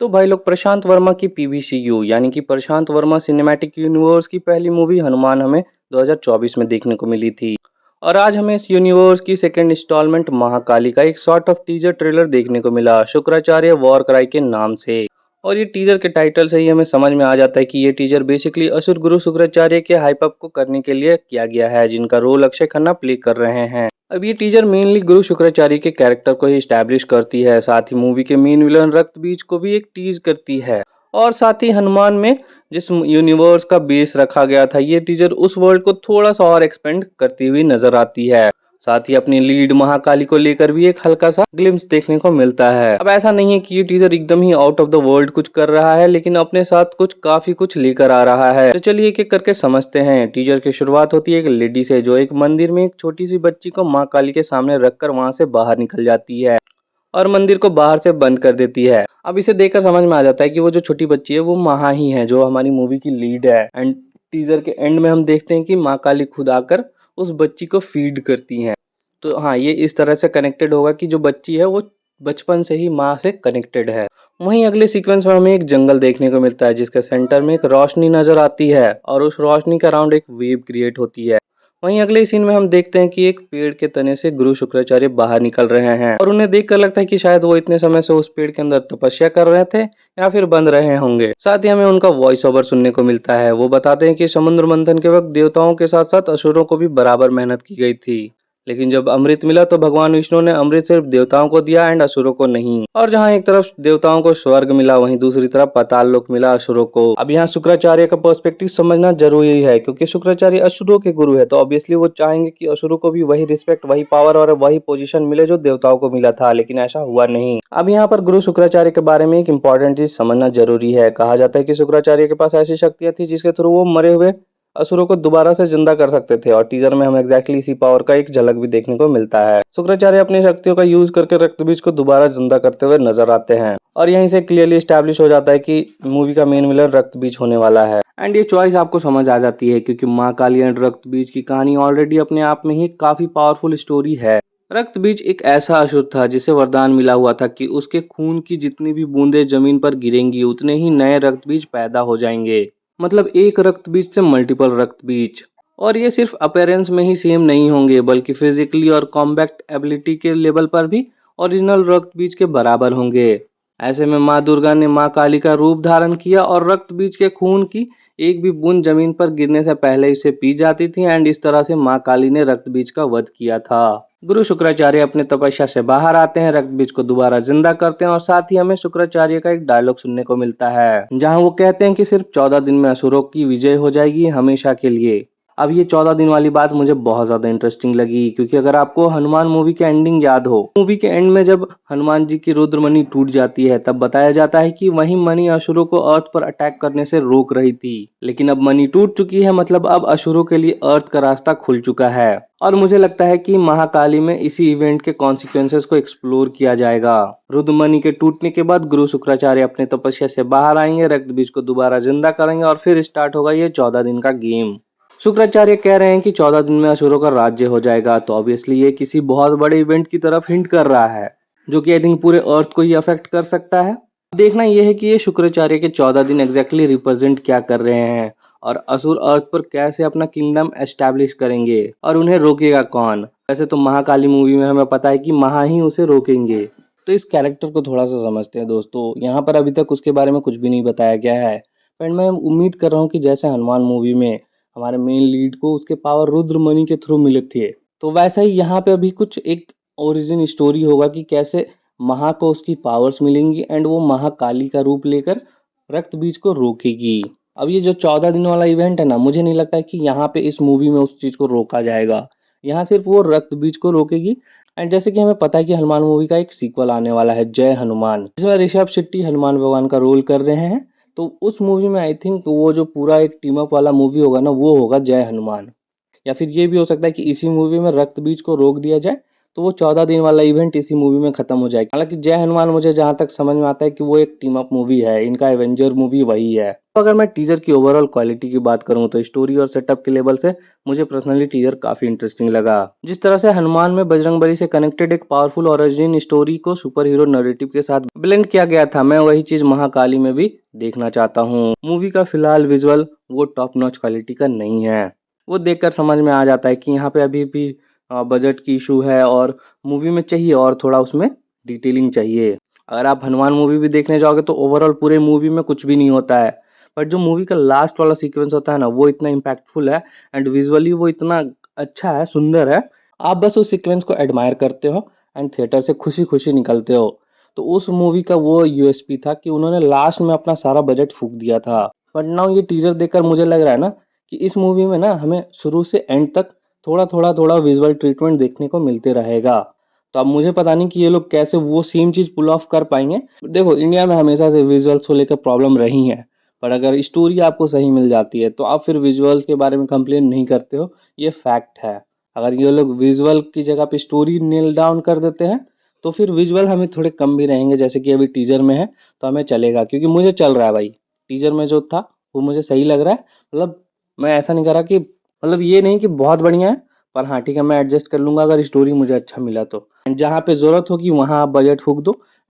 तो भाई लोग प्रशांत वर्मा की पीवीसीयू यानी कि प्रशांत वर्मा सिनेमैटिक यूनिवर्स की पहली मूवी हनुमान हमें 2024 में देखने को मिली थी। और आज हमें इस यूनिवर्स की सेकंड इंस्टॉलमेंट महाकाली का एक सॉर्ट ऑफ टीजर ट्रेलर देखने को मिला शुक्राचार्य वॉर क्राई के नाम से। और ये टीजर के टाइटल से ही हमें समझ में आ जाता है कि ये टीजर बेसिकली असुर गुरु शुक्राचार्य के हाइप अप को करने के लिए किया गया है, जिनका रोल अक्षय खन्ना प्ले कर रहे हैं। अब ये टीजर मेनली गुरु शुक्राचार्य के कैरेक्टर को ही स्टैब्लिश करती है, साथ ही मूवी के मेन विलन रक्त बीज को भी एक टीज करती है। और साथ ही हनुमान में जिस यूनिवर्स का बेस रखा गया था, ये टीजर उस वर्ल्ड को थोड़ा सा और एक्सपेंड करती हुई नजर आती है। साथ ही अपनी लीड महाकाली को लेकर भी एक हल्का सा ग्लिम्स देखने को मिलता है। अब ऐसा नहीं है कि ये टीजर एकदम ही आउट ऑफ द वर्ल्ड कुछ कर रहा है, लेकिन अपने साथ काफी कुछ लेकर आ रहा है। तो चलिए एक एक करके समझते हैं। टीजर की शुरुआत होती है एक लेडी से, जो एक मंदिर में एक छोटी सी बच्ची को माँ काली के सामने रखकर वहां से बाहर निकल जाती है और मंदिर को बाहर से बंद कर देती है। अब इसे देखकर समझ में आ जाता है कि वो जो छोटी बच्ची है वो महा ही है, जो हमारी मूवी की लीड है। एंड टीजर के एंड में हम देखते हैं कि माँ काली खुद आकर उस बच्ची को फीड करती हैं। तो हाँ, ये इस तरह से कनेक्टेड होगा कि जो बच्ची है वो बचपन से ही माँ से कनेक्टेड है। वहीं अगले सीक्वेंस में हमें एक जंगल देखने को मिलता है, जिसके सेंटर में एक रोशनी नजर आती है और उस रोशनी के अराउंड एक वेव क्रिएट होती है। वहीं अगले सीन में हम देखते हैं कि एक पेड़ के तने से गुरु शुक्राचार्य बाहर निकल रहे हैं और उन्हें देखकर लगता है कि शायद वो इतने समय से उस पेड़ के अंदर तपस्या कर रहे थे या फिर बंद रहे होंगे। साथ ही हमें उनका वॉइस ओवर सुनने को मिलता है। वो बताते हैं कि समुद्र मंथन के वक्त देवताओं के साथ साथ असुरों को भी बराबर मेहनत की गई थी, लेकिन जब अमृत मिला तो भगवान विष्णु ने अमृत सिर्फ देवताओं को दिया एंड असुरों को नहीं। और जहाँ एक तरफ देवताओं को स्वर्ग मिला, वहीं दूसरी तरफ पाताल लोक मिला असुरों को। अब यहाँ शुक्राचार्य का पर्सपेक्टिव समझना जरूरी है, क्योंकि शुक्राचार्य असुरों के गुरु है, तो ऑब्वियसली वो चाहेंगे कि असुरों को भी वही रिस्पेक्ट, वही पावर और वही पोजीशन मिले जो देवताओं को मिला था, लेकिन ऐसा हुआ नहीं। अब यहाँ पर गुरु शुक्राचार्य के बारे में एक इंपॉर्टेंट चीज समझना जरूरी है। कहा जाता है कि शुक्राचार्य के पास ऐसी शक्तियां थी जिसके थ्रू वो मरे हुए असुरों को दोबारा से जिंदा कर सकते थे, और टीजर में हमें एग्जैक्टली इसी पावर का एक झलक भी देखने को मिलता है। शुक्राचार्य अपनी शक्तियों का यूज करके रक्तबीज को दोबारा जिंदा करते हुए नजर आते हैं और यहीं से क्लियरली स्टैब्लिश हो जाता है कि मूवी का मेन विलन रक्तबीज होने वाला है। एंड ये चॉइस आपको समझ आ जाती है, क्योंकि माँ काली एंड रक्तबीज की कहानी ऑलरेडी अपने आप में ही काफी पावरफुल स्टोरी है। रक्तबीज एक ऐसा असुर था जिसे वरदान मिला हुआ था कि उसके खून की जितनी भी बूंदें जमीन पर गिरेंगी, उतने ही नए रक्तबीज पैदा हो जाएंगे। मतलब एक रक्त बीज से मल्टीपल रक्त बीज। और ये सिर्फ अपीयरेंस में ही सेम नहीं होंगे, बल्कि फिजिकली और कॉम्बैक्ट एबिलिटी के लेवल पर भी ओरिजिनल रक्त बीज के बराबर होंगे। ऐसे में माँ दुर्गा ने माँ काली का रूप धारण किया और रक्त बीज के खून की एक भी बूंद जमीन पर गिरने से पहले इसे पी जाती थी, एंड इस तरह से माँ काली ने रक्त बीज का वध किया था। गुरु शुक्राचार्य अपने तपस्या से बाहर आते हैं, रक्त बीज को दोबारा जिंदा करते हैं और साथ ही हमें शुक्राचार्य का एक डायलॉग सुनने को मिलता है, जहां वो कहते हैं कि सिर्फ 14 दिन में असुरों की विजय हो जाएगी हमेशा के लिए। अब ये 14 दिन वाली बात मुझे बहुत ज्यादा इंटरेस्टिंग लगी, क्योंकि अगर आपको हनुमान मूवी के एंडिंग याद हो, मूवी के एंड में जब हनुमान जी की रुद्रमणि टूट जाती है, तब बताया जाता है कि वही मणि असुरों को अर्थ पर अटैक करने से रोक रही थी। लेकिन अब मणि टूट चुकी है, मतलब अब असुरों के लिए अर्थ का रास्ता खुल चुका है। और मुझे लगता है कि महाकाली में इसी इवेंट के कॉन्सिक्वेंसेस को एक्सप्लोर किया जाएगा। रुद्रमणि के टूटने के बाद गुरु शुक्राचार्य अपने तपस्या से बाहर आएंगे, रक्त बीज को दोबारा जिंदा करेंगे और फिर स्टार्ट होगा ये 14 दिन का गेम। शुक्राचार्य कह रहे हैं कि 14 दिन में असुरों का राज्य हो जाएगा, तो ऑब्वियसली ये किसी बहुत बड़े इवेंट की तरफ हिंट कर रहा है, जो कि आई थिंक पूरे अर्थ को ही अफेक्ट कर सकता है। देखना यह है कि ये शुक्राचार्य के 14 दिन एग्जैक्टली रिप्रेजेंट क्या कर रहे हैं और असुर अर्थ पर कैसे अपना किंगडम एस्टैब्लिश करेंगे और उन्हें रोकेगा कौन। वैसे तो महाकाली मूवी में हमें पता है कि महा ही उसे रोकेंगे। तो इस कैरेक्टर को थोड़ा सा समझते हैं दोस्तों। यहाँ पर अभी तक उसके बारे में कुछ भी नहीं बताया गया है, पर मैं उम्मीद कर रहा हूँ कि जैसे हनुमान मूवी में हमारे मेन लीड को उसके पावर रुद्रमणि के थ्रू मिले थे, तो वैसा ही यहाँ पे अभी कुछ एक ओरिजिन स्टोरी होगा कि कैसे महा को उसकी पावर्स मिलेंगी एंड वो महाकाली का रूप लेकर रक्त बीज को रोकेगी। अब ये जो 14 दिन वाला इवेंट है ना, मुझे नहीं लगता है कि यहाँ पे इस मूवी में उस चीज को रोका जाएगा। यहाँ सिर्फ वो रक्त बीज को रोकेगी। एंड जैसे कि हमें पता है कि हनुमान मूवी का एक सीक्वल आने वाला है, जय हनुमान, जिसमें ऋषभ शेट्टी हनुमान भगवान का रोल कर रहे हैं। तो उस मूवी में आई थिंक वो जो पूरा एक टीम अप वाला मूवी होगा ना, वो होगा जय हनुमान। या फिर ये भी हो सकता है कि इसी मूवी में रक्त बीज को रोक दिया जाए, तो वो 14 दिन वाला इवेंट इसी मूवी में खत्म हो जाएगा। हालांकि जय हनुमान मुझे जहां तक समझ में आता है कि वो एक टीम अप मूवी है, इनका एवेंजर मूवी वही है। तो अगर मैं टीजर की ओवरऑल क्वालिटी की बात करूं तो स्टोरी और सेटअप के लेवल से मुझे पर्सनली टीजर काफी इंटरेस्टिंग लगा। जिस तरह से हनुमान में बजरंगबली से कनेक्टेड एक पावरफुल ओरिजिन स्टोरी को सुपर हीरो नैरेटिव के साथ ब्लेंड किया गया था, मैं वही चीज महाकाली में भी देखना चाहता हूँ। मूवी का फिलहाल विजुअल वो टॉप नॉच क्वालिटी का नहीं है, वो देखकर समझ में आ जाता है कि यहाँ पे अभी भी बजट की इशू है और मूवी में चाहिए और थोड़ा उसमें डिटेलिंग चाहिए। अगर आप हनुमान मूवी भी देखने जाओगे तो ओवरऑल पूरे मूवी में कुछ भी नहीं होता है, बट जो मूवी का लास्ट वाला सीक्वेंस होता है ना, वो इतना इम्पैक्टफुल है एंड विजुअली वो इतना अच्छा है, सुंदर है। आप बस उस सीक्वेंस को एडमायर करते हो एंड थिएटर से खुशी खुशी निकलते हो। तो उस मूवी का वो यूएसपी था कि उन्होंने लास्ट में अपना सारा बजट फूंक दिया था। बट नाउ ये टीजर देखकर मुझे लग रहा है ना कि इस मूवी में ना हमें शुरू से एंड तक थोड़ा विजुअल ट्रीटमेंट देखने को मिलते रहेगा। तो अब मुझे पता नहीं कि ये लोग कैसे वो सेम चीज पुल ऑफ कर पाएंगे। देखो, इंडिया में हमेशा से विजुअल्स को लेकर प्रॉब्लम रही है, पर अगर स्टोरी आपको सही मिल जाती है तो आप फिर विजुअल्स के बारे में कंप्लेन नहीं करते हो, ये फैक्ट है। अगर ये लोग विजुअल की जगह पे स्टोरी नेल डाउन कर देते हैं तो फिर विजुअल हमें थोड़े कम भी रहेंगे, जैसे कि अभी टीजर में है तो हमें चलेगा, क्योंकि मुझे चल रहा है भाई। टीजर में जो था वो मुझे सही लग रहा है। मतलब मैं ऐसा नहीं कर रहा कि, मतलब ये नहीं कि बहुत बढ़िया है, पर हाँ ठीक है, मैं एडजस्ट कर लूंगा अगर स्टोरी मुझे अच्छा मिला तो। एंड जहाँ पे जरूरत होगी वहाँ आप बजट फूक दो,